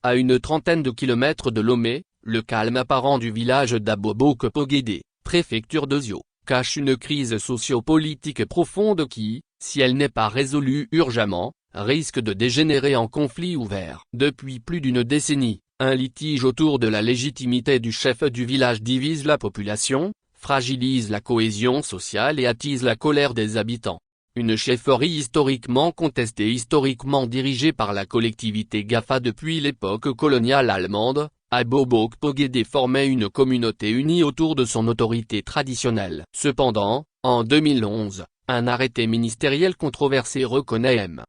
à une trentaine de kilomètres de Lomé, le calme apparent du village d'Abobok-Pogédé, préfecture d'Ozio, cache une crise socio-politique profonde qui, si elle n'est pas résolue urgemment, risque de dégénérer en conflit ouvert. Depuis plus d'une décennie, un litige autour de la légitimité du chef du village divise la population, fragilise la cohésion sociale et attise la colère des habitants. Une chefferie historiquement contestée, historiquement dirigée par la collectivité Gafa depuis l'époque coloniale allemande, Abobok-Pogédé formait une communauté unie autour de son autorité traditionnelle. Cependant, en 2011, un arrêté ministériel controversé reconnaît M.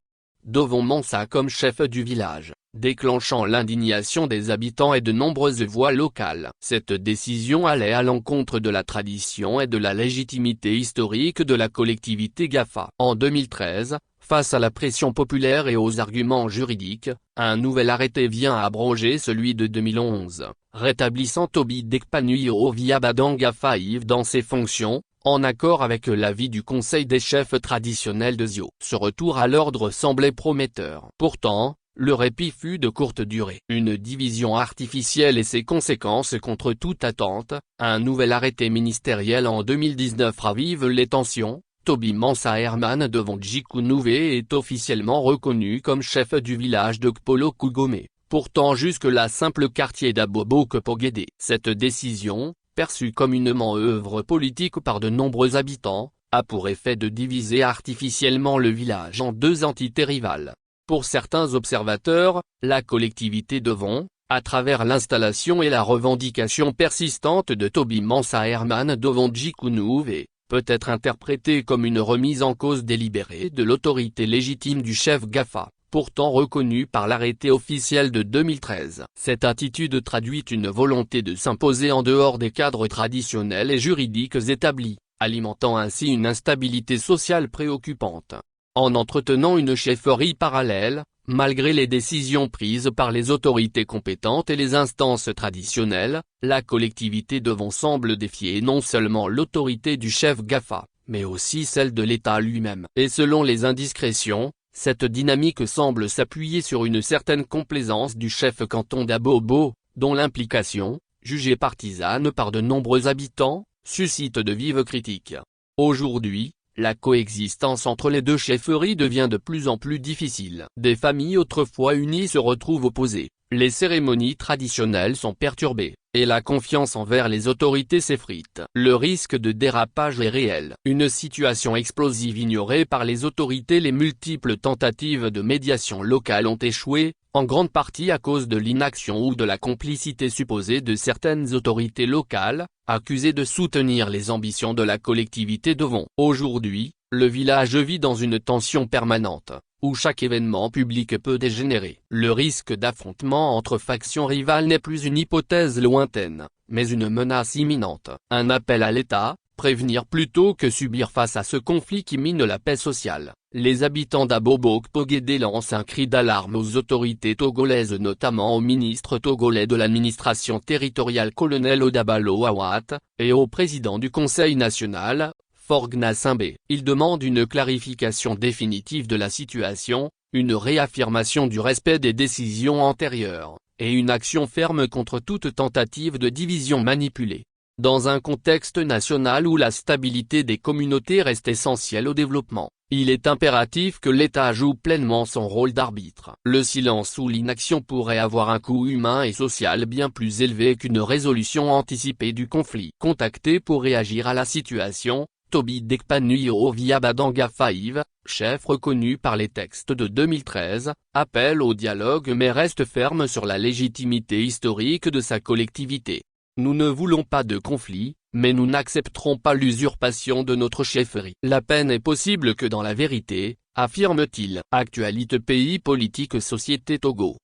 Dovon Mansa comme chef du village, déclenchant l'indignation des habitants et de nombreuses voix locales. Cette décision allait à l'encontre de la tradition et de la légitimité historique de la collectivité Gafa. En 2013, face à la pression populaire et aux arguments juridiques, un nouvel arrêté vient abroger celui de 2011, rétablissant Toby Dekpanui Oviabadan Gafaïv dans ses fonctions, en accord avec l'avis du Conseil des chefs traditionnels de Zio. Ce retour à l'ordre semblait prometteur. Pourtant, le répit fut de courte durée. Une division artificielle et ses conséquences contre toute attente, un nouvel arrêté ministériel en 2019 ravive les tensions. Toby Mansa Herman Dovon Djikunouvé est officiellement reconnu comme chef du village de Kpolo Kugome, pourtant jusque-là simple quartier d'Abobok-Pogédé. Cette décision, perçue communément œuvre politique par de nombreux habitants, a pour effet de diviser artificiellement le village en deux entités rivales. Pour certains observateurs, la collectivité Dovon, à travers l'installation et la revendication persistante de Toby Mansa Herman Dovon Djikunouvé, peut être interprétée comme une remise en cause délibérée de l'autorité légitime du chef Gafa, pourtant reconnue par l'arrêté officiel de 2013. Cette attitude traduit une volonté de s'imposer en dehors des cadres traditionnels et juridiques établis, alimentant ainsi une instabilité sociale préoccupante. En entretenant une chefferie parallèle, malgré les décisions prises par les autorités compétentes et les instances traditionnelles, la collectivité Dovon semble défier non seulement l'autorité du chef Gafa, mais aussi celle de l'État lui-même. Et selon les indiscrétions, cette dynamique semble s'appuyer sur une certaine complaisance du chef canton d'Abobo, dont l'implication, jugée partisane par de nombreux habitants, suscite de vives critiques. Aujourd'hui, la coexistence entre les deux chefferies devient de plus en plus difficile. Des familles autrefois unies se retrouvent opposées, les cérémonies traditionnelles sont perturbées, et la confiance envers les autorités s'effrite. Le risque de dérapage est réel. Une situation explosive ignorée par les autorités. Les multiples tentatives de médiation locale ont échoué, en grande partie à cause de l'inaction ou de la complicité supposée de certaines autorités locales, accusées de soutenir les ambitions de la collectivité Dovon. Aujourd'hui, le village vit dans une tension permanente, où chaque événement public peut dégénérer. Le risque d'affrontement entre factions rivales n'est plus une hypothèse lointaine, mais une menace imminente. Un appel à l'État, prévenir plutôt que subir face à ce conflit qui mine la paix sociale. Les habitants d'Abobok-Pogédé lancent un cri d'alarme aux autorités togolaises, notamment au ministre togolais de l'administration territoriale colonel Odabalo Awat, et au président du Conseil national, Forgna Simbé. Ils demandent une clarification définitive de la situation, une réaffirmation du respect des décisions antérieures, et une action ferme contre toute tentative de division manipulée. Dans un contexte national où la stabilité des communautés reste essentielle au développement, il est impératif que l'État joue pleinement son rôle d'arbitre. Le silence ou l'inaction pourrait avoir un coût humain et social bien plus élevé qu'une résolution anticipée du conflit. Contacté pour réagir à la situation, Toby Dekpanui Oviabadan Gafaïv, chef reconnu par les textes de 2013, appelle au dialogue mais reste ferme sur la légitimité historique de sa collectivité. Nous ne voulons pas de conflit, mais nous n'accepterons pas l'usurpation de notre chefferie. La paix n'est possible que dans la vérité, affirme-t-il. Actualité pays politique société Togo.